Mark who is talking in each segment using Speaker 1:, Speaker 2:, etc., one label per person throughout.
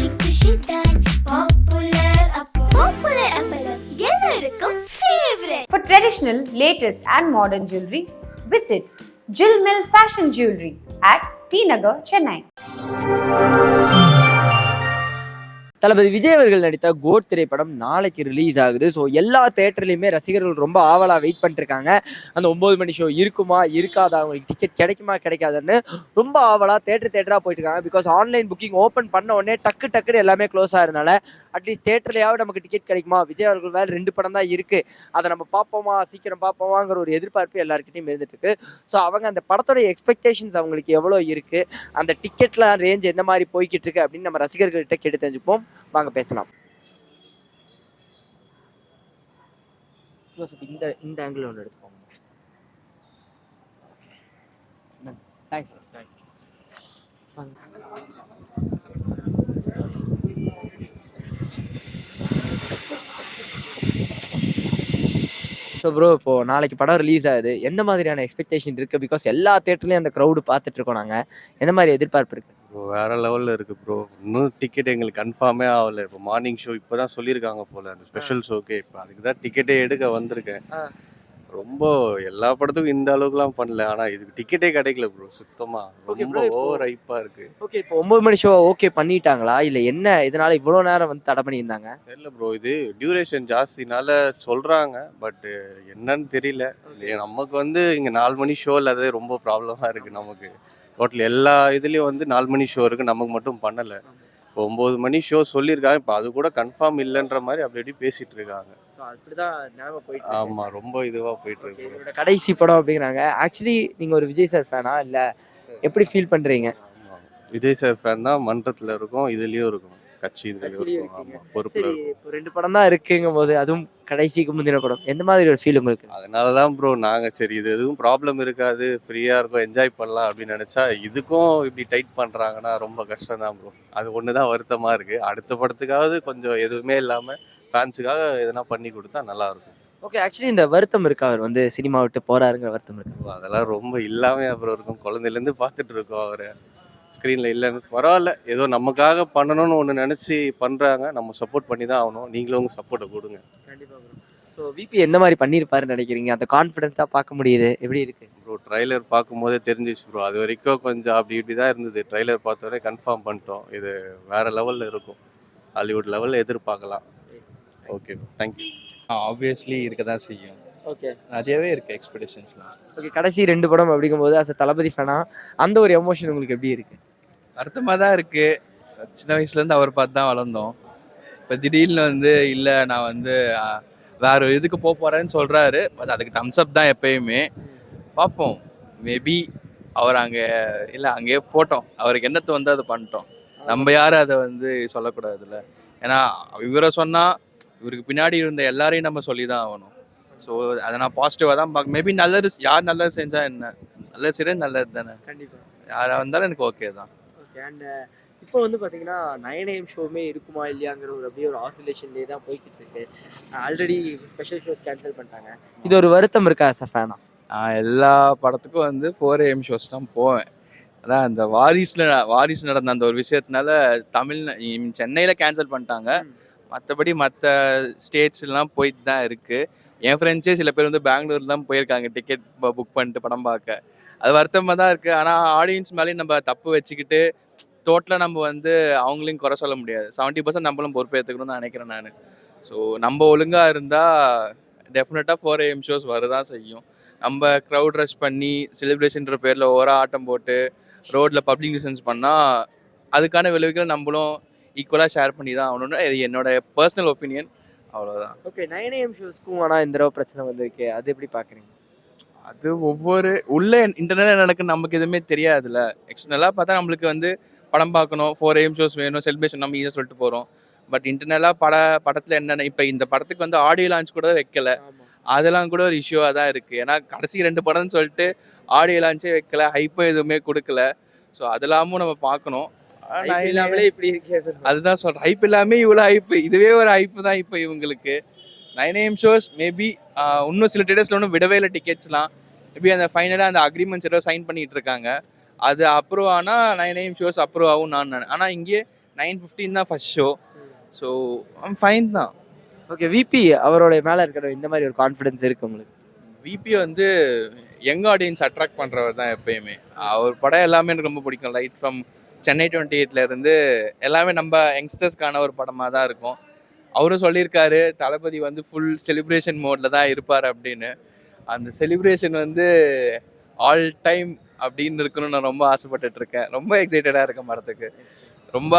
Speaker 1: For traditional, latest and modern jewelry, visit Jill Mill Fashion Jewelry at T Nagar, Chennai.
Speaker 2: தளபதி விஜய் அவர்கள் நடித்த code திரைப்படம் நாளைக்கு release ஆகுது. So எல்லா தேட்டர்லையுமே ரசிகர்கள் ரொம்ப ஆவலாக வெயிட் பண்ணிருக்காங்க. அந்த 9 மணி ஷோ இருக்குமா இருக்காதா, அவங்களுக்கு டிக்கெட் கிடைக்குமா கிடைக்காதுன்னு ரொம்ப ஆவலாக தேட்டராக போயிட்டு இருக்காங்க. பிகாஸ் ஆன்லைன் புக்கிங் ஓப்பன் பண்ண உடனே டக்குன்னு எல்லாமே க்ளோஸ் ஆகிறதுனால அட்லீஸ்ட் தேட்டர்லையாவது நமக்கு டிக்கெட் கிடைக்குமா, விஜய் அவர்கள் வேறு 2 படம் தான் இருக்குது, அதை நம்ம பார்ப்போமா சீக்கிரம் பார்ப்போமாங்கிற ஒரு எதிர்பார்ப்பு எல்லாருக்கிட்டையும் இருந்துட்டு இருக்கு. ஸோ அவங்க அந்த படத்தோடைய எக்ஸ்பெக்டேஷன்ஸ் அவங்களுக்கு எவ்வளோ இருக்குது, அந்த டிக்கெட்லாம் ரேஞ்ச் என்ன மாதிரி போய்கிட்டு இருக்கு அப்படின்னு நம்ம ரசிகர்கள்கிட்ட கேட்டு தெரிஞ்சுப்போம். வாங்க பேசலாம். இந்த ஆங்கிள் ஒன்று எடுத்துக்கோங்க. தேங்க்ஸ். ஸோ ப்ரோ, இப்போது நாளைக்கு படம் ரிலீஸ் ஆகுது, எந்த மாதிரியான எக்ஸ்பெக்டேஷன் இருக்குது? பிகாஸ் எல்லா தேட்டர்லையும் அந்த க்ரௌடு பார்த்துட்ருக்கோம். நாங்கள் எந்த மாதிரி எதிர்பார்ப்பு இருக்குது?
Speaker 3: ப்ரோ வேறு லெவலில் இருக்குது ப்ரோ. இன்னும் டிக்கெட் எங்களுக்கு கன்ஃபார்மே ஆகலை. இப்போ மார்னிங் ஷோ இப்போ தான் சொல்லியிருக்காங்க போல், அந்த ஸ்பெஷல் ஷோக்கே. இப்போ அதுக்கு தான் டிக்கெட்டே எடுக்க வந்திருக்கேன். ரொம்ப எல்லா படத்துக்கும் இந்த அளவுக்குலாம் பண்ணல, ஆனால் இதுக்கு டிக்கெட்டே கிடைக்கல ப்ரோ சுத்தமாக. ரொம்ப ஓவர் ஹைப்பாக இருக்குது.
Speaker 2: ஓகே, இப்போ 9 மணி ஷோ ஓகே பண்ணிட்டாங்களா, இல்லை என்ன இதனால் இவ்வளோ நேரம் வந்து தடை பண்ணியிருந்தாங்க?
Speaker 3: தெரியல ப்ரோ, இது டியூரேஷன் ஜாஸ்தினால சொல்கிறாங்க, பட் என்னன்னு தெரியல. நமக்கு வந்து இங்கே 4 மணி ஷோ இல்லாதது ரொம்ப ப்ராப்ளமாக இருக்குது. நமக்கு டோட்டல் எல்லா இதுலேயும் வந்து 4 மணி ஷோ இருக்குது, நமக்கு மட்டும் பண்ணலை. இப்போ 9 மணி ஷோ சொல்லியிருக்காங்க, இப்போ அது கூட கன்ஃபார்ம் இல்லைன்ற மாதிரி அப்படி பேசிகிட்டு இருக்காங்க.
Speaker 2: அப்படிதான் நிலைமை போயிட்டு.
Speaker 3: ஆமாம், ரொம்ப இதுவாக போயிட்டு இருக்கு.
Speaker 2: இவரோட கடைசி படம் அப்படிங்கிறாங்க. ஆக்சுவலி நீங்கள் ஒரு விஜய் சார் ஃபேனா, இல்லை எப்படி ஃபீல் பண்ணுறீங்க?
Speaker 3: விஜய் சார் ஃபேன் தான். மன்றத்தில் இருக்கும், இதுலேயும் இருக்கும், கட்சி இதுலேயும் இருக்கும். ஆமாம், பொறுப்பில் இருக்கும்.
Speaker 2: இப்போ 2 படம் தான் இருக்குங்கும் போது, அதுவும் கடைசிக்கு முந்தின படம், எந்த மாதிரி ஒரு ஃபீல் உங்களுக்கு?
Speaker 3: அதனால தான் ப்ரோ நாங்கள் சரி இது எதுவும் ப்ராப்ளம் இருக்காது, ஃப்ரீயாக இருக்கும், என்ஜாய் பண்ணலாம் அப்படின்னு நினச்சா, இதுக்கும் இப்படி டைட் பண்ணுறாங்கன்னா ரொம்ப கஷ்டம் தான் ப்ரோ. அது ஒன்று தான் வருத்தமாக இருக்குது. அடுத்த படத்துக்காவது கொஞ்சம் எதுவுமே இல்லாமல் ஃபேன்ஸுக்காக எதனா பண்ணி கொடுத்தா நல்லாயிருக்கும்.
Speaker 2: ஓகே, ஆக்சுவலி இந்த வருத்தம் இருக்கா, அவர் வந்து சினிமா விட்டு போகிறாருங்கிற வருத்தம் இருக்கு?
Speaker 3: அதெல்லாம் ரொம்ப இல்லாமல் அப்புறம் இருக்கும். குழந்தையிலேருந்து பார்த்துட்டு இருக்கோம் அவரை ஸ்க்ரீனில். இல்லைன்னு பரவாயில்ல, ஏதோ நமக்காக பண்ணணும்னு ஒன்று நினச்சி பண்ணுறாங்க, நம்ம சப்போர்ட் பண்ணி தான் ஆகணும். நீங்களும் உங்கள் சப்போர்ட்டை கொடுங்க.
Speaker 2: கண்டிப்பாக ப்ரோ. ஸோ விபி எந்த மாதிரி பண்ணியிருப்பாருன்னு நினைக்கிறீங்க? அந்த கான்ஃபிடென்ஸாக பார்க்க முடியுது, எப்படி இருக்குது
Speaker 3: ப்ரோ? ட்ரைலர் பார்க்கும்போதே தெரிஞ்சிச்சு ப்ரோ. அது வரைக்கும் கொஞ்சம் இப்படி தான் இருந்தது. ட்ரைலர் பார்த்தோடனே கன்ஃபார்ம் பண்ணிட்டோம், இது வேறு லெவலில் இருக்கும், ஹாலிவுட் லெவலில் எதிர்பார்க்கலாம். Okay, thank you.
Speaker 4: ஆப்வியஸ்லி இருக்க தான் செய்யும்.
Speaker 2: ஓகே,
Speaker 4: நிறையவே இருக்குது எக்ஸ்பெக்டேஷன்ஸ்லாம்.
Speaker 2: ஓகே, கடைசி 2 படம் அப்படிங்கும்போது அஸ் தளபதி ஃபேனா அந்த ஒரு எமோஷன் உங்களுக்கு எப்படி இருக்குது?
Speaker 4: வருத்தமாக தான் இருக்குது. சின்ன வயசுலேருந்து அவர் பார்த்து தான் வளர்ந்தோம். இப்போ திடீர்னு வந்து இல்லை நான் வந்து வேறு இதுக்கு போகிறேன்னு சொல்கிறாரு. பட் அதுக்கு தம்ஸ் அப் தான் எப்பயுமே. பார்ப்போம், மேபி அவர் அங்கே இல்லை அங்கேயே போட்டோம், அவருக்கு என்ன தோணுதோ அதை பண்ணிட்டோம். நம்ம யாரும் அதை வந்து சொல்லக்கூடாதுல்ல. ஏன்னா இவரை சொன்னால் இவருக்கு பின்னாடி இருந்த எல்லாரையும் நம்ம சொல்லி தான் ஆகணும். ஸோ அதை நான் பாசிட்டிவாக தான் பார்க்க. மேபி நல்லது, யார் நல்லது செஞ்சால் என்ன, நல்லது செய்கிறது நல்லது தானே.
Speaker 2: கண்டிப்பாக
Speaker 4: யாராக வந்தாலும் எனக்கு ஓகே தான்.
Speaker 2: ஓகே, அண்ட் இப்போ வந்து பார்த்தீங்கன்னா 9 AM ஷோவுமே இருக்குமா இல்லையாங்கிற ஒரு அப்படியே ஒரு ஆசிலேஷன்லேயே தான் போய்கிட்டு இருக்கு. ஆல்ரெடி ஸ்பெஷல் ஷோஸ் கேன்சல் பண்ணிட்டாங்க. இது ஒரு வருத்தம் இருக்கா ஆஸ் அ ஃபேனா?
Speaker 4: நான் எல்லா படத்துக்கும் வந்து 4 AM ஷோஸ் தான் போவேன். அதான் அந்த வாரிசு நடந்த அந்த ஒரு விஷயத்தினால சென்னையில் கேன்சல் பண்ணிட்டாங்க. மற்றபடி மற்ற ஸ்டேட்ஸ்லாம் போயிட்டு தான் இருக்குது. என் ஃப்ரெண்ட்ஸே சில பேர் வந்து பெங்களூர் தான் போயிருக்காங்க டிக்கெட் புக் பண்ணிட்டு படம் பார்க்க. அது வருத்தமாக தான் இருக்குது. ஆனால் ஆடியன்ஸ் மேலேயும் நம்ம தப்பு வச்சுக்கிட்டு டோட்டலாக நம்ம வந்து அவங்களையும் குறை சொல்ல முடியாது. 70% நம்மளும் பொறுப்பேற்றுக்கணும்னு தான் நினைக்கிறேன் நான். ஸோ நம்ம ஒழுங்காக இருந்தால் டெஃபினட்டாக 4 AM ஷோஸ் வரதான் செய்யும். நம்ம க்ரௌட் ரஷ் பண்ணி செலிப்ரேஷன்ற பேரில் ஓவராக ஆட்டம் போட்டு ரோட்டில் பப்ளிக் நியூசன்ஸ் பண்ணால் அதுக்கான விளைவுகளை நம்மளும் ஈக்குவலாக ஷேர் பண்ணி தான் ஆகணும்னு இது என்னோட பர்சனல் ஒப்பீனியன். அவ்வளோதான்.
Speaker 2: ஓகே, 9 AM ஷோஸ்க்கும் ஆனால் இந்த தடவை பிரச்சனை வந்திருக்கு, அது எப்படி பார்க்குறீங்க?
Speaker 4: அது ஒவ்வொரு உள்ளே இன்டர்னலாக நடக்குன்னு நமக்கு எதுவுமே தெரியாதுல்ல. எக்ஸ்டர்னலாக பார்த்தா நம்மளுக்கு வந்து படம் பார்க்கணும், 4 AM ஷோஸ் வேணும், செலிப்ரேஷன் நம்ம ஈஸியாக சொல்லிட்டு போகிறோம். பட் இன்டர்னலாக படத்தில் என்னென்ன இப்போ இந்த படத்துக்கு வந்து ஆடியோ லான்ச் கூட வைக்கல, அதெல்லாம் கூட ஒரு இஷ்யூவாக தான் இருக்குது. ஏன்னா கடைசி 2 படம்னு சொல்லிட்டு ஆடியோ லான்ச்சே வைக்கல, ஹைப்பும் எதுவுமே கொடுக்கல. ஸோ அதெல்லாமும் நம்ம பார்க்கணும்.
Speaker 2: இப்படி இருக்கே,
Speaker 4: அதுதான் சொல்கிறேன், ஹைப் இல்லாமல் இவ்வளோ ஹைப்பு, இதுவே ஒரு ஹைப்பு தான் இப்போ இவங்களுக்கு. 9 AM ஷோஸ் மேபி இன்னும் சில டேட்டஸில் ஒன்றும் விடவே இல்லை டிக்கெட்ஸ்லாம். மேபி அந்த ஃபைனலாக அந்த அக்ரிமெண்ட்ஸ் ஏதோ சைன் பண்ணிகிட்டு இருக்காங்க. அது அப்ரூவ் ஆனால் 9 AM ஷோஸ் அப்ரூவ் ஆகும் நான். ஆனால் இங்கே 9:15 தான் ஃபர்ஸ்ட் ஷோ. ஸோ ஃபைன் தான்.
Speaker 2: ஓகே, விபி அவரோட மேல இருக்கிற இந்த மாதிரி ஒரு கான்ஃபிடன்ஸ் இருக்கு உங்களுக்கு?
Speaker 4: விபி வந்து யங் ஆடியன்ஸ் அட்ராக்ட் பண்ணுறவர் தான் எப்பயுமே. அவர் படம் எல்லாமே எனக்கு ரொம்ப பிடிக்கும். ரைட் ஃப்ரம் சென்னை 28 இருந்து எல்லாமே நம்ம யங்ஸ்டர்ஸ்க்கான ஒரு படமாக தான் இருக்கும். அவரும் சொல்லியிருக்காரு தளபதி வந்து ஃபுல் செலிப்ரேஷன் மோடில் தான் இருப்பார் அப்படின்னு. அந்த செலிப்ரேஷன் வந்து ஆல் டைம் அப்படின்னு இருக்கணும்னு நான் ரொம்ப ஆசைப்பட்டுட்டு இருக்கேன். ரொம்ப எக்ஸைட்டடாக இருக்கேன் படத்துக்கு. ரொம்ப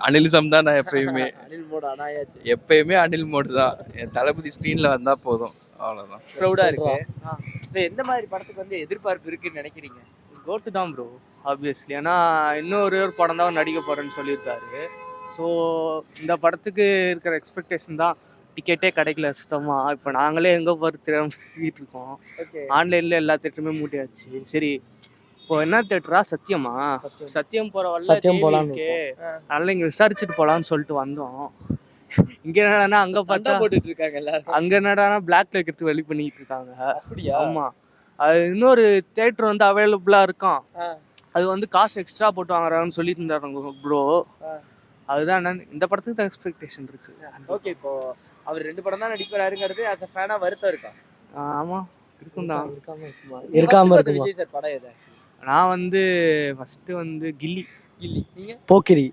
Speaker 4: அனிலிசம் தான் நான் எப்பயுமே.
Speaker 2: அனில் மோட் ஆனாயாச்சு.
Speaker 4: எப்பயுமே அனில் மோடு தான். என் தளபதி ஸ்க்ரீனில் வந்தால் போதும், அவ்வளோதான்.
Speaker 2: ப்ரௌடாக இருக்கு. எந்த மாதிரி படத்துக்கு வந்து எதிர்பார்ப்பு இருக்குன்னு நினைக்கிறீங்க?
Speaker 5: கோட்டு தான் ப்ரோ, ஆப்வியஸ்லி. ஏன்னா இன்னொரு ஒரு படம் தான் நடிக்க போகிறேன்னு சொல்லியிருக்காரு. ஸோ இந்த படத்துக்கு இருக்கிற எக்ஸ்பெக்டேஷன் தான். டிக்கெட்டே கிடைக்கல சுத்தமாக. இப்போ நாங்களே எங்கே போகிறது தெரியாமல் சுற்றிக்கிட்டு இருக்கோம்.
Speaker 2: ஓகே,
Speaker 5: ஆன்லைனில் எல்லா தேட்டருமே மூட்டியாச்சு. சரி, இப்போ என்ன தேட்டரா? சத்தியமா? சத்தியம் போகிற வரல
Speaker 6: சத்தியம் போலான்னு
Speaker 5: இருக்கே. அதனால இங்கே விசாரிச்சுட்டு போகலான்னு சொல்லிட்டு வந்தோம். இங்கே என்னடானா அங்கே பார்த்தா
Speaker 2: போட்டுட்டு இருக்காங்க எல்லாரும்.
Speaker 5: அங்கே என்னடானா பிளாக்ல இருக்கிறது வெளி பண்ணிட்டு இருக்காங்க.
Speaker 2: அப்படியா?
Speaker 5: ஆமாம், அது இன்னொரு தேட்டர் வந்து அவைலபிளாக இருக்கான்.
Speaker 2: ஆ.
Speaker 5: அது வந்து காசு எக்ஸ்ட்ரா போட்டு வாங்குறாங்கன்னு சொல்லிட்டு இருந்தாங்க ப்ரோ. அதுதான் இந்த படத்துக்கு தான் எக்ஸ்பெக்டேஷன் இருக்கு.
Speaker 2: ஓகே, இப்போ அவர் 2 படம் தான் நடிப்பாருங்கிறது as a fan-ஆ வருத்தம் இருக்கா?
Speaker 5: ஆமாம், இருக்கும் தான்.
Speaker 6: இருக்காம
Speaker 2: first
Speaker 6: இருக்குமா?
Speaker 2: விஜய் சார் படம் எது?
Speaker 5: நான் வந்து ஃபஸ்ட்டு வந்து கில்லி.
Speaker 2: கில்லி. நீங்க?
Speaker 6: போக்கிரி.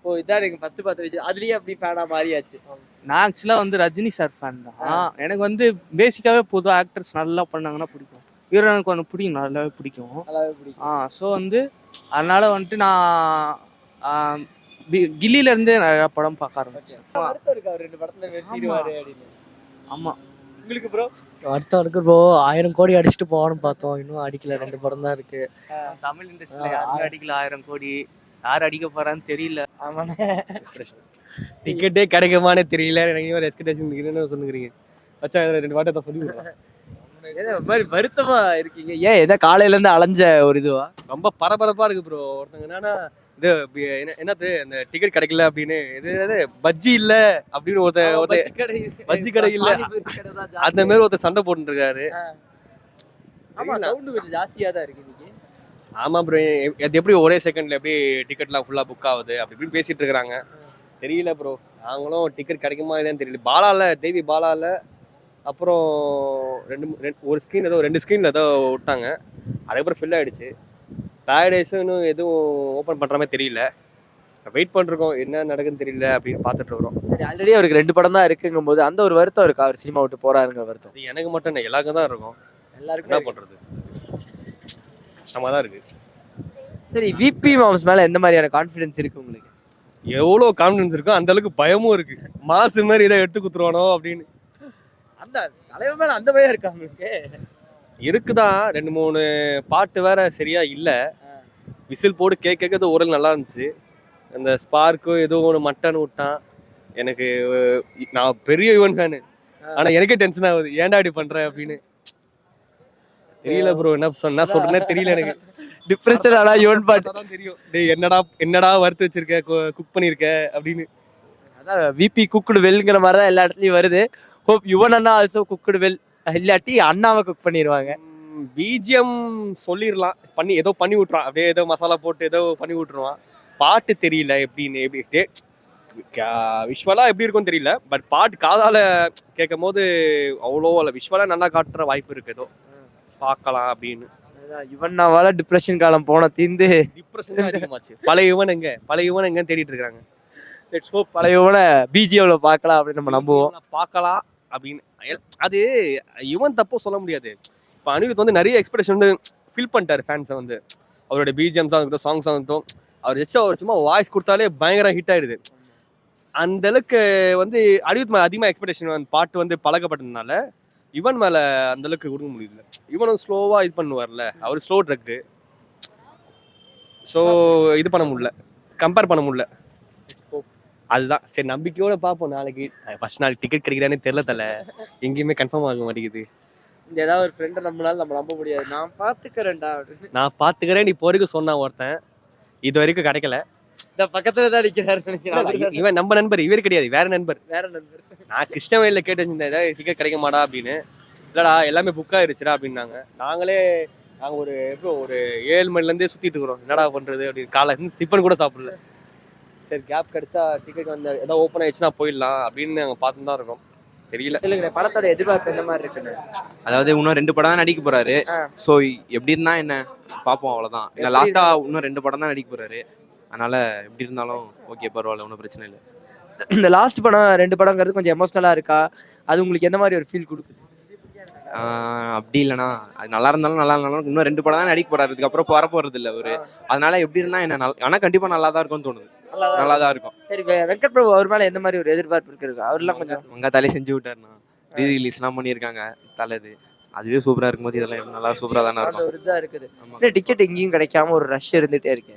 Speaker 2: ஓ, இதான் நீங்க ஃபர்ஸ்ட் பார்த்த விஜய். அதுலயே அப்படி ஃபேனா மாறியாச்சு.
Speaker 5: நான் ஆக்சுவலாக வந்து ரஜினி சார் ஃபேன் தான். எனக்கு வந்து பேசிக்காகவே பொது ஆக்டர்ஸ் நல்லா பண்ணாங்கன்னா பிடிக்கும். ஹீரோ எனக்கு வந்து பிடிக்கும், நல்லாவே பிடிக்கும்.
Speaker 2: நல்லாவே பிடிக்கும்.
Speaker 5: ஸோ வந்து அதனால வந்துட்டு நான் கில்லியிலேருந்து நிறையா படம் பார்க்க ஆரம்பிச்சேன்.
Speaker 2: வருத்தம் இருக்கா அவர் 2 படத்துல வெற்றிடுவாரு அப்படின்னு?
Speaker 5: ஆமாம்.
Speaker 2: உங்களுக்கு ப்ரோ?
Speaker 6: அடுத்த இருக்கு ப்ரோ. 1000 கோடி அடிச்சுட்டு போவான்னு பார்த்தோம், இன்னும் அடிக்கல. 2 படம் தான் இருக்கு.
Speaker 5: தமிழ் இண்டஸ்ட்ரியில் யாரும் அடிக்கல 1000 கோடி. யார் அடிக்க போறான்னு தெரியல.
Speaker 2: ஆமாண்ணே.
Speaker 7: டிக்கெட்டே கிடைக்குமானே தெரியல. எனக்கு ஒரு எக்ஸ்பெக்டேஷன் இருக்குன்னு சொல்லுங்கிறீங்க. வச்சா 2 வாட்டை தான் சொல்லி விடுறேன்.
Speaker 2: ஏதோ ஒரு மாதிரி வருத்தமா இருக்கீங்க. ஏன் ஏதோ காலையில இருந்து அலைஞ்ச ஒரு இதுவா?
Speaker 7: ரொம்ப பரபரப்பா இருக்கு ப்ரோ. ஒருத்தங்க என்னன்னா இது என்னது அந்த டிக்கெட் கிடைக்கல அப்படின்னு, இது பஜ்ஜி இல்ல அப்படின்னு பஜ்ஜி கடை இல்ல அந்த மாதிரி ஒருத்தர் சண்டை போட்டு இருக்காரு.
Speaker 2: ஆமா, சவுண்ட் கொஞ்சம் ஜாஸ்தியா தான் இருக்கு இன்னைக்கு.
Speaker 7: ஆமா ப்ரோ, அது எப்படி ஒரே செகண்ட்ல எப்படி டிக்கெட்லாம் ஃபுல்லா புக் ஆகுது அப்படி இப்படின்னு பேசிட்டு இருக்காங்க. தெரியல ப்ரோ, நாங்களும் டிக்கெட் கிடைக்குமா இல்லைன்னு தெரியல. பாலால தேவி பாலால அப்புறம் ஒரு ஸ்க்ரீன் ஏதோ 2 ஸ்க்ரீன்ல ஏதோ விட்டாங்க. அதுக்கப்புறம் ஃபில் ஆயிடுச்சு. பேரடைஸும் இன்னும் எதுவும் ஓப்பன் பண்ற மாதிரி தெரியல. வெயிட் பண்ணிருக்கோம், என்ன நடக்குன்னு தெரியல அப்படின்னு பார்த்துட்டு இருக்கிறோம்.
Speaker 2: சரி, ஆல்ரெடி அவருக்கு 2 படம் தான் இருக்குங்கும் போது அந்த ஒரு வருத்தம் இருக்கா? அவர் சினிமா விட்டு போறாருங்கிற வருத்தம்
Speaker 7: இது எனக்கு மட்டும் இல்லை, எல்லாருக்கும் தான் இருக்கும்.
Speaker 2: எல்லாருக்கும்
Speaker 7: என்ன பண்றது, கஷ்டமா தான் இருக்கு.
Speaker 2: சரி, விபி மாம்ஸ் மேல எந்த மாதிரியான கான்ஃபிடன்ஸ் இருக்கு உங்களுக்கு?
Speaker 7: எவ்வளோ கான்ஃபிடன்ஸ் இருக்கோ அந்த அளவுக்கு பயமும் இருக்கு. மாசு மாதிரி இதை எடுத்து குத்துருவானோ அப்படின்னு.
Speaker 2: அந்த தலைவர் மேல அந்த பயம் இருக்கா உங்களுக்கு?
Speaker 7: இருக்குதான். 2-3 பாட்டு வேற சரியா இல்ல. விசில் போட்டு கேட்கறது ஓரல் நல்லா இருந்துச்சு. அந்த ஸ்பார்க்கும் ஏதோ ஒன்று மட்டன் விட்டான். எனக்கு நான் பெரிய யுவன் ஃபேனு, ஆனா எனக்கே டென்ஷன் ஆகுது, ஏன்டா இப்படி பண்ற அப்படின்னு. தெரியல ப்ரோ, என்ன சொல்றேன்னே தெரியல எனக்கு.
Speaker 2: டிஃபரன்ஸ் ஆனா யுவன் பாட்டு
Speaker 7: தான் தெரியும். டேய் என்னடா வறுத்து வச்சிருக்க, குக் பண்ணிருக்க அப்படின்னு.
Speaker 2: அதான் விபி குக்குடு வெல்ங்கிற மாதிரி தான் எல்லா இடத்துலயும் வருது. ஹோப் யுவன் அண்ணா ஆல்சோ குக்குடு வெல், இல்லாட்டி அண்ணாவை குக் பண்ணிடுவாங்க.
Speaker 7: பிஜிஎம் சொல்லிடலாம், ஏதோ பண்ணி விட்டுருவான். அப்படியே ஏதோ மசாலா போட்டு ஏதோ பண்ணி விட்டுருவான். பாட்டு தெரியல எப்படின்னு, எப்படி விஷுவலா எப்படி இருக்கும்னு தெரியல. பட் பாட்டு காதால கேட்கும் போது அவ்வளோ அல்ல, விஷுவலா நல்லா காட்டுற வாய்ப்பு இருக்கு, ஏதோ பார்க்கலாம் அப்படின்னு.
Speaker 2: யுவன்னாவால டிப்ரெஷன் காலம் போன தீர்ந்து
Speaker 7: டிப்ரெஷன் அதிகமாச்சு. பழைய யுவன் எங்கன்னு தேடிட்டு இருக்காங்க.
Speaker 2: லெட்ஸ் ஹோப் பழைய யுவனை பிஜிஎம்ல பார்க்கலாம் அப்படின்னு நம்ம நம்புவோம்.
Speaker 7: பார்க்கலாம் அப்படின்னு. அது யுவன் தப்போ சொல்ல முடியாது. இப்போ அனிருத் வந்து நிறைய எக்ஸ்பெக்டேஷன் வந்து ஃபில் பண்ணிட்டாரு ஃபேன்ஸை வந்து. அவரோட பிஜிஎம்ஸாக இருக்கட்டும், சாங்ஸாக இருக்கட்டும், அவர் சும்மா வாய்ஸ் கொடுத்தாலே பயங்கர ஹிட் ஆயிடுது. அந்த அளவுக்கு வந்து அனிருத் மேலே அதிகமாக எக்ஸ்பெக்டேஷன் வந்து பாட்டு வந்து பழக்கப்பட்டதுனால யுவன் மேலே அந்த அளவுக்கு கொடுக்க முடியல. யுவனும் ஸ்லோவாக இது பண்ணுவார்ல, அவர் ஸ்லோ ட்ரக்கு. ஸோ இது பண்ண முடியல, கம்பேர் பண்ண முடியல. அதுதான் சரி, நம்பிக்கையோட பார்ப்போம். நாளைக்கு ஃபர்ஸ்ட் நாள் டிக்கெட் கிடைக்கிறானே தெரியல தல, எங்கேயுமே கன்ஃபார்ம் ஆக மாட்டேங்குது.
Speaker 2: இந்த ஏதாவது ஒரு ஃப்ரெண்டை நம்மளால நம்ம நம்ப முடியாது. நான் பார்த்துக்கிறேன்டா அப்படின்னு.
Speaker 7: நான் பார்த்துக்கிறேன் இப்போ வரைக்கும் சொன்னான் ஒருத்தன், இது வரைக்கும் கிடைக்கல.
Speaker 2: இந்த பக்கத்துல தான் நிற்கிறாரு நினைக்கிறேன்.
Speaker 7: இவன் நம்ம நண்பர், இவர் கிடையாது, வேற நண்பர்.
Speaker 2: நண்பர்.
Speaker 7: நான் கிருஷ்ணவேலியில் கேட்டு வச்சிருந்தேன், ஏதாவது டிக்கெட் கிடைக்க மாட்டா அப்படின்னு. இல்லடா எல்லாமே புக் ஆயிருச்சுடா அப்படின்னாங்க. நாங்கள் ஒரு 7 மணிலேருந்தே சுற்றிட்டு இருக்கிறோம், என்னடா பண்ணுறது அப்படின்னு. காலை டிஃபன் கூட சாப்பிடல. சரி கேப் கிடைச்சா டிக்கெட் வந்து ஏதாவது ஓப்பன் ஆயிடுச்சுன்னா போயிடலாம் அப்படின்னு நாங்கள் பார்த்து தான் இருக்கோம். தெரியல.
Speaker 2: சொல்லுங்க படத்தோட எதிர்பார்ப்பு எந்த மாதிரி இருக்குன்னு.
Speaker 8: அதாவது இன்னும் 2 படம் தான் நடிக்க போறாரு.
Speaker 2: ஆ.
Speaker 8: ஸோ எப்படி இருந்தா என்ன பார்ப்போம் அவ்வளோதான். இல்லை
Speaker 2: எப்படி
Speaker 8: லாஸ்டா இன்னும் 2 படம் தான் நடிக்க போறாரு. அதனால எப்படி இருந்தாலும் ஓகே பரவாயில்ல, ஒன்றும் பிரச்சனை இல்லை.
Speaker 2: இந்த லாஸ்ட் படம் 2 படங்கிறது கொஞ்சம் எமோஷனலா இருக்கா? அது உங்களுக்கு எந்த மாதிரி ஒரு ஃபீல் கொடுக்குது?
Speaker 8: அப்படி இல்லைனா அது நல்லா இருந்தாலும் நல்லா இருந்தாலும் இன்னும் 2 படம் தான் நடிக்க போறாரு. இதுக்கப்புறம் வர போறது இல்லை அவரு. அதனால எப்படி இருந்தா என்ன ஆனால் கண்டிப்பா நல்லா தான் இருக்கும்னு தோணுது. நல்லா தான் இருக்கும்.
Speaker 2: சரி வெங்கட் பிரபு அவர் மேல எந்த மாதிரி ஒரு எதிர்பார்ப்பு இருக்கு? அவர்லாம் கொஞ்சம்
Speaker 8: மங்கா தலை செஞ்சு விட்டாருண்ணா. ரீ ரிலீஸ்லாம் பண்ணியிருக்காங்க தலைது. அதுவே சூப்பரா இருக்கும்போது இதெல்லாம் நல்லா சூப்பரா தானே
Speaker 2: அந்த
Speaker 8: இருக்கும்.
Speaker 2: ஒரு இதா இருக்குது. டிக்கெட் எங்கேயும் கிடைக்காம ஒரு ரஷ் இருந்துட்டே இருக்கு.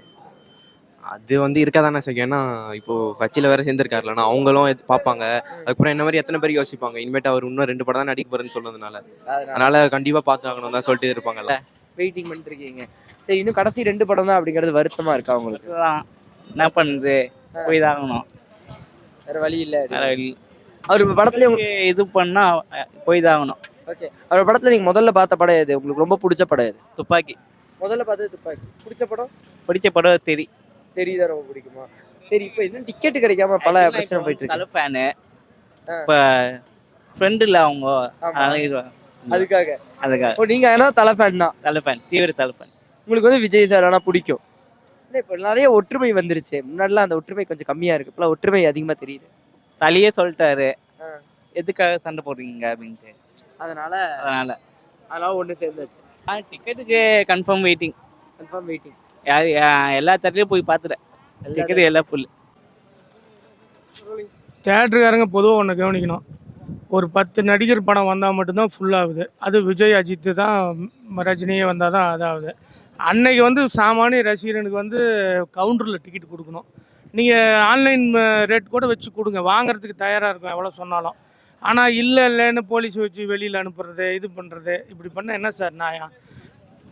Speaker 8: அது வந்து இருக்கா தானே செய்யும். ஏன்னா இப்போ கட்சியில வேற சேர்ந்திருக்காருலன்னா அவங்களும் பார்ப்பாங்க. அதுக்கப்புறம் என்ன மாதிரி எத்தனை பேர் யோசிப்பாங்க. இனிமேட்டு அவர் இன்னும் 2 படம் தான் நடிக்க போறேன்னு சொன்னதுனால அதனால கண்டிப்பா பார்த்தாகணும் தான் சொல்லிட்டு இருப்பாங்கல்ல.
Speaker 2: வெயிட்டிங் பண்ணிட்டு இருக்கீங்க. சரி இன்னும் கடைசி 2 படம் தான் அப்படிங்கிறது வருத்தமா இருக்கா உங்களுக்கு?
Speaker 5: என்ன பண்ணுது, போய் தான் ஆகணும்.
Speaker 2: வேற வழி இல்ல.
Speaker 5: வேற இல்ல.
Speaker 2: அவர் படத்துல
Speaker 5: இது பண்ணா போய் தான் ஆகணும்.
Speaker 2: ஓகே அவர் படத்துல நீங்க முதல்ல பார்த்த படம் எது? உங்களுக்கு ரொம்ப பிடிச்ச படம் எது?
Speaker 5: துப்பாக்கி.
Speaker 2: முதல்ல பார்த்தது துப்பாக்கி. பிடிச்ச படம்?
Speaker 5: பிடிச்ச படம்
Speaker 2: தெரியுதா ரொம்ப பிடிக்குமா? சரி இப்போ இன்னும் டிக்கெட் கிடைக்காம பல பிரச்சனை போயிட்டு இருக்கு.
Speaker 5: தலை ஃபேனு. இப்போ ஃப்ரெண்ட் இல்லை அவங்க.
Speaker 2: அதுக்காக
Speaker 5: அதுக்காக
Speaker 2: ஓ நீங்க ஆனா தலை ஃபேன் தான்.
Speaker 5: தலை ஃபேன், தீவிர தலை ஃபேன்.
Speaker 2: உங்களுக்கு வந்து விஜய் சார் ஆனா பிடிக்கும். இல்லை இப்போ நிறைய ஒற்றுமை வந்துருச்சு. முன்னாடிலாம் அந்த ஒற்றுமை கொஞ்சம் கம்மியா இருக்கு. இப்போலாம் ஒற்றுமை அதிகமா தெரியுது.
Speaker 5: தலையே சொல்லிட்டாரு எதுக்காக சண்டை போடுறீங்க அப்படின்ட்டு.
Speaker 2: அதனால
Speaker 5: அதனால
Speaker 2: ஒன்று சேர்ந்தாச்சு.
Speaker 5: டிக்கெட்டுக்கு கன்ஃபார்ம் வெயிட்டிங்.
Speaker 2: யார்
Speaker 5: எல்லா தேட்டர்லையும் போய் பார்த்துட்டேன். டிக்கெட் எல்லாம் ஃபுல்.
Speaker 9: தேட்டருக்காரங்க பொதுவாக ஒன்று கவனிக்கணும். ஒரு 10 நடிகர் படம் வந்தால் மட்டும்தான் ஃபுல்லாகுது. அது விஜய் அஜித்து தான், ரஜினியே வந்தால் தான் அதாவது. அன்னைக்கு வந்து சாமானிய ரசிகனுக்கு வந்து கவுண்டரில் டிக்கெட் கொடுக்கணும். நீங்கள் ஆன்லைன் ரேட் கூட வச்சு கொடுங்க, வாங்குறதுக்கு தயாராக இருக்கும் எவ்வளோ சொன்னாலும். ஆனால் இல்லைன்னு போலீஸ் வச்சு வெளியில் அனுப்புறது, இது பண்ணுறது, இப்படி பண்ணால் என்ன சார் நியாயம்?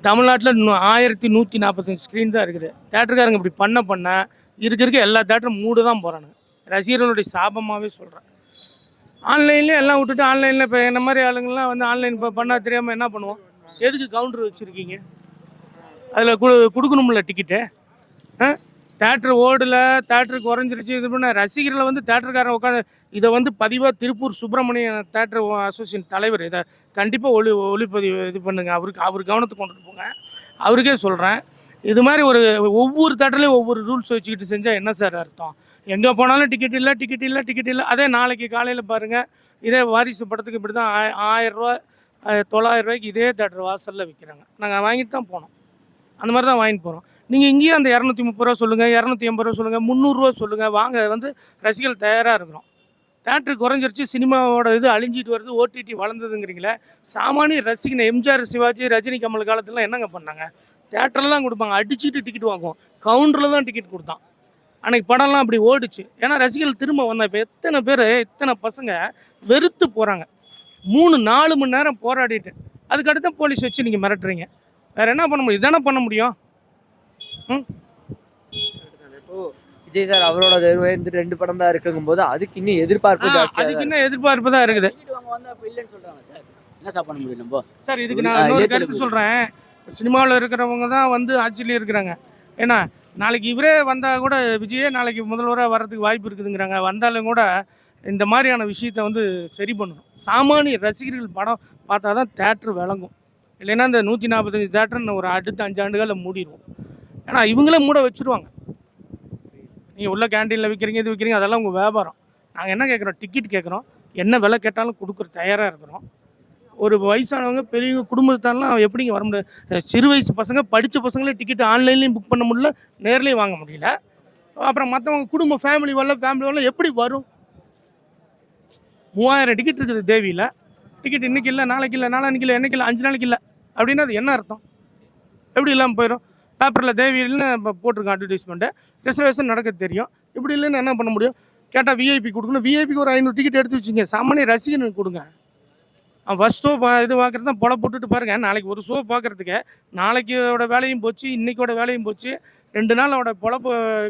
Speaker 9: தமிழ்நாட்டில் 1145 ஸ்க்ரீன் தான் இருக்குது. தேட்டருக்காரங்க இப்படி பண்ண இருக்க எல்லா தேட்டரும் மூடு தான் போகிறானுங்க. ரசிகர்களுடைய சாபமாகவே சொல்கிறேன். ஆன்லைன்லேயே எல்லாம் விட்டுட்டு ஆன்லைனில் இப்போ என்ன மாதிரி ஆளுங்கள்லாம் வந்து ஆன்லைன் இப்போ பண்ணால் தெரியாமல் என்ன பண்ணுவோம்? எதுக்கு கவுண்டர் வச்சுருக்கீங்க? அதில் கொடுக்கணும்ல டிக்கெட்டு. தேட்டர் ஓடலை, தேட்டரு குறைஞ்சிருச்சு, இது பண்ண ரசிகர்களை வந்து தேட்டருக்காரன் உட்காந்து இதை வந்து பதிவாக திருப்பூர் சுப்பிரமணியன் தேட்டர் அசோசியேஷன் தலைவர் இதை கண்டிப்பாக ஒளிப்பதிவு இது பண்ணுங்க. அவர் கவனத்துக்கு கொண்டுட்டு போங்க. அவருக்கே சொல்கிறேன், இது மாதிரி ஒவ்வொரு தேட்டர்லையும் ஒவ்வொரு ரூல்ஸ் வச்சுக்கிட்டு செஞ்சால் என்ன சார் அர்த்தம்? எங்கே போனாலும் டிக்கெட் இல்லை. அதே நாளைக்கு காலையில் பாருங்கள், இதே வாரிசு படத்துக்கு இப்படி தான் 1000 ரூபா 900 ரூபாய்க்கு இதே தேட்டர் வாசலில் விற்கிறாங்க. நாங்கள் வாங்கிட்டு தான் போனோம். அந்த மாதிரி தான் வாங்கிட்டு போகிறோம். நீங்கள் இங்கேயும் அந்த 230 ரூபா சொல்லுங்கள், 280 ரூபா சொல்லுங்கள், 300 ரூபா சொல்லுங்கள், வாங்க வந்து ரசிகர்கள் தயாராக இருக்கிறோம். தேட்டர் குறைஞ்சிருச்சு, சினிமாவோட இது அழிஞ்சிட்டு வருது, ஓடிடி வளர்ந்ததுங்கிறீங்களே. சாமானிய ரசிகனை எம்ஜிஆர், சிவாஜி, ரஜினி, கமல் காலத்துலாம் என்னங்க பண்ணாங்க? தேட்டரில் தான் கொடுப்பாங்க, அடிச்சுட்டு டிக்கெட் வாங்குவோம், கவுண்டரில் தான் டிக்கெட் கொடுத்தான். அன்றைக்கி படம்லாம் அப்படி ஓடிச்சு. ஏன்னா ரசிகர்கள் திரும்ப வந்தால் இப்போ எத்தனை பேர், இத்தனை பசங்க வெறுத்து போகிறாங்க. 3-4 மணி நேரம் போராடிட்டு அதுக்கடுத்து போலீஸ் வச்சு நீங்கள் மிரட்டுறீங்க. வேறு என்ன பண்ண முடியும்? இதானே பண்ண முடியும்.
Speaker 2: விஜய் சார் அவரோட 2 படம் தான் இருக்குங்கும் போது அதுக்கு இன்னும் எதிர்பார்ப்பு ஜாஸ்தி.
Speaker 9: அதுக்கு இன்னும் எதிர்பார்ப்பு தான் இருக்குது சார். இதுக்கு நான் இன்னொரு கருத்து சொல்கிறேன். சினிமாவில் இருக்கிறவங்க தான் வந்து ஆட்சியிலே இருக்கிறாங்க. ஏன்னா நாளைக்கு இவரே வந்தால் கூட, விஜயே நாளைக்கு முதல்வராக வர்றதுக்கு வாய்ப்பு இருக்குதுங்கிறாங்க. வந்தாலும் கூட இந்த மாதிரியான விஷயத்தை வந்து சரி பண்ணணும். சாமானிய ரசிகர்கள் படம் பார்த்தா தான் தேட்டர் விளங்கும். இல்லைன்னா இந்த 145 தேட்டர் ஒரு அடுத்த 5 ஆண்டுகளில் மூடிடுவோம். ஏன்னா இவங்களே மூட வச்சுருவாங்க. நீங்கள் உள்ள கேண்டீனில் விற்கிறீங்க, இது விற்கிறீங்க, அதெல்லாம் உங்கள் வியாபாரம். நாங்கள் என்ன கேட்குறோம்? டிக்கெட் கேட்குறோம். என்ன விலை கேட்டாலும் கொடுக்குற தயாராக இருக்கிறோம். ஒரு வயசானவங்க, பெரியவங்க, குடும்பத்தாரெலாம் எப்படிங்க வர முடியாது? சிறு வயசு பசங்க, படித்த பசங்களே டிக்கெட் ஆன்லைன்லேயும் புக் பண்ண முடியல, நேர்லேயும் வாங்க முடியல. அப்புறம் மற்றவங்க குடும்பம் ஃபேமிலி வரல எப்படி வரும்? 3000 டிக்கெட் இருக்குது தேவியில். டிக்கெட் இன்றைக்கி இல்லை, நாளைக்கு இல்லை, நாளான்னைக்கு இல்லை, என்னைக்கு இல்லை, 5 நாளைக்கு இல்லை அப்படின்னா அது என்ன அர்த்தம்? எப்படி இல்லாமல் போயிடும்? பேப்பரில் தேவியில்னு இப்போ போட்டிருக்கோம் அட்வர்டைஸ்மெண்ட்டு. ரிசர்வேஷன் நடக்க தெரியும். இப்படி இல்லைன்னு என்ன பண்ண முடியும்? கேட்டால் விஐபி கொடுக்கணும். விஐபிக்கு ஒரு 500 டிக்கெட் எடுத்து வச்சுங்க. சாமானிய ரசிகனுக்கு கொடுங்க. ஃபஸ்ட் ஷோ இது பார்க்குறது தான் பொலை போட்டுட்டு பாருங்கள். நாளைக்கு ஒரு ஷோ பார்க்குறதுக்கு நாளைக்கோட வேலையும் போச்சு, இன்றைக்கோட வேலையும் போச்சு. 2 நாள் அவட பொழப்ப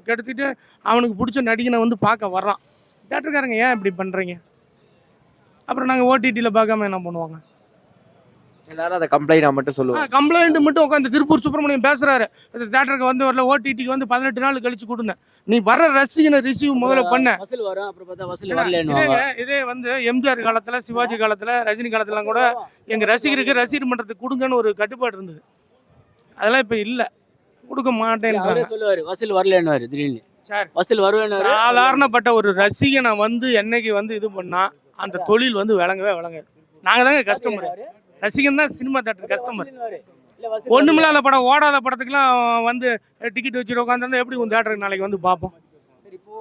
Speaker 9: கெடுத்துட்டு அவனுக்கு பிடிச்ச நடிகனை வந்து பார்க்க வர்றான். தேட்டருக்காரங்க ஏன் இப்படி பண்ணுறீங்க? அப்புறம் நாங்கள் ஓடிடியில் பார்க்காம என்ன பண்ணுவாங்க?
Speaker 2: எல்லாரும் அதை கம்ப்ளைண்ட் மட்டும் சொல்லுவாங்க.
Speaker 9: கம்ப்ளைண்ட் மட்டும் உட்காந்து திருப்பூர் சுப்பிரமணியம் பேசுறாரு, இந்த தேட்டருக்கு வந்து வரல, ஓடிடிக்கு வந்து 18 நாள் கழிச்சு கொடுங்க. நீ வர ரசிகனை ரிசீவ் முதல்ல பண்ண.
Speaker 6: வசூல் வரும், அப்புறம் பார்த்தா வசூல் வரலன்னு.
Speaker 9: இதே வந்து எம்ஜிஆர் காலத்துல, சிவாஜி காலத்துல, ரஜினி காலத்துலாம் கூட எங்க ரசிகருக்கு ரசிகர் மன்றத்துக்கு கொடுங்கன்னு ஒரு கட்டுப்பாடு இருந்தது. அதெல்லாம் இப்ப இல்ல, கொடுக்க மாட்டேன்னு
Speaker 6: சொல்லுவாரு வசூல் வரலன்னு திடீர்னு.
Speaker 9: சார்,
Speaker 6: வசூல் வருவேன்னு.
Speaker 9: சாதாரணப்பட்ட ஒரு ரசிகனை வந்து என்னைக்கு வந்து இது பண்ணா அந்த தொழில் வந்து விளங்கவே விளங்காது. நாங்க தாங்க கஸ்டமர், ரசிகன் தான் சினிமா தேட்டர் கஸ்டமர். ஒண்ணுமில்லாத படம், ஓடாத படத்துக்குலாம் வந்து டிக்கெட் வச்சுட்டு உட்காந்துருந்தா எப்படி உங்க தேட்டருக்கு நாளைக்கு வந்து பார்ப்போம்?
Speaker 2: சரி, இப்போ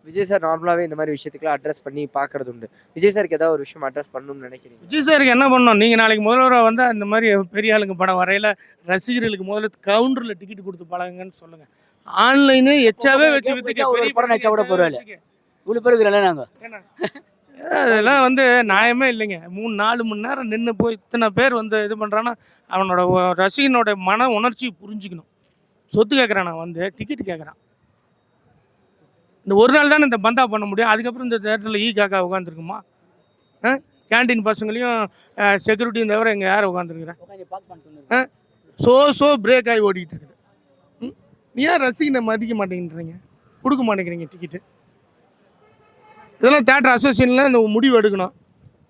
Speaker 2: விஜய் சார் நார்மலாவே இந்த மாதிரி விஷயத்துக்குலாம் அட்ரஸ் பண்ணி பாக்குறது உண்டு. விஜய் சாருக்கு ஏதாவது ஒரு விஷயம் அட்ரஸ் பண்ணணும்னு நினைக்கிறீங்க?
Speaker 9: விஜய் சாருக்கு என்ன பண்ணணும், நீங்க நாளைக்கு முதல்வராக வந்து இந்த மாதிரி பெரிய ஆளுங்க படம் வரையில ரசிகர்களுக்கு முதல்ல கவுண்டர்ல டிக்கெட் கொடுத்து பழகுங்கன்னு சொல்லுங்க. ஆன்லைனு எச்சாவே வச்சு வித்துக்க,
Speaker 6: ஒரு படம் நச்சா கூட பரவாயில்ல. இவ்வளவு பேர் இருக்கிறாங்க நாங்க.
Speaker 9: அதெல்லாம் வந்து நியாயமே இல்லைங்க. 3-4 மணி நேரம் நின்று போய் இத்தனை பேர் வந்து இது பண்ணுறான்னா அவனோட ரசிகனோட மன உணர்ச்சி புரிஞ்சுக்கணும். சொத்து கேட்குறான், வந்து டிக்கெட் கேட்குறான். இந்த ஒரு நாள் தானே இந்த பந்தா பண்ண முடியும். அதுக்கப்புறம் இந்த தேட்டரில் காக்கா உட்காந்துருக்குமா? கேன்டீன் பசங்களையும் செக்யூரிட்டியும் தவிர இங்கே யார் உட்காந்துருக்குறேன்? ஸோ பிரேக் ஆகி ஓடிக்கிட்டு இருக்குது. நீ ஏன் ரசிகனை மதிக்க மாட்டேங்கிறீங்க, கொடுக்க மாட்டேங்கிறீங்க டிக்கெட்டு? இதெல்லாம் தேட்டர் அசோசியேஷனில் இந்த முடிவு எடுக்கணும்.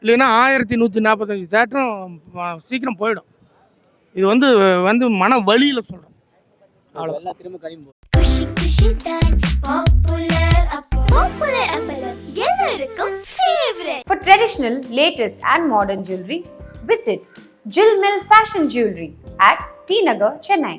Speaker 9: இல்லைன்னா 1145 தேட்டரும் சீக்கிரம் போயிடும். இது வந்து மன வழியில் சொல்கிறோம். அவ்வளோ
Speaker 6: திரும்ப கழிவு.
Speaker 10: குஷி குஷி தான் பாப்புலர் அப்பளம் எல்லாருக்கும் favourite.
Speaker 1: For traditional, latest and modern jewelry, visit Jill Mill Fashion Jewelry at T Nagar, Chennai.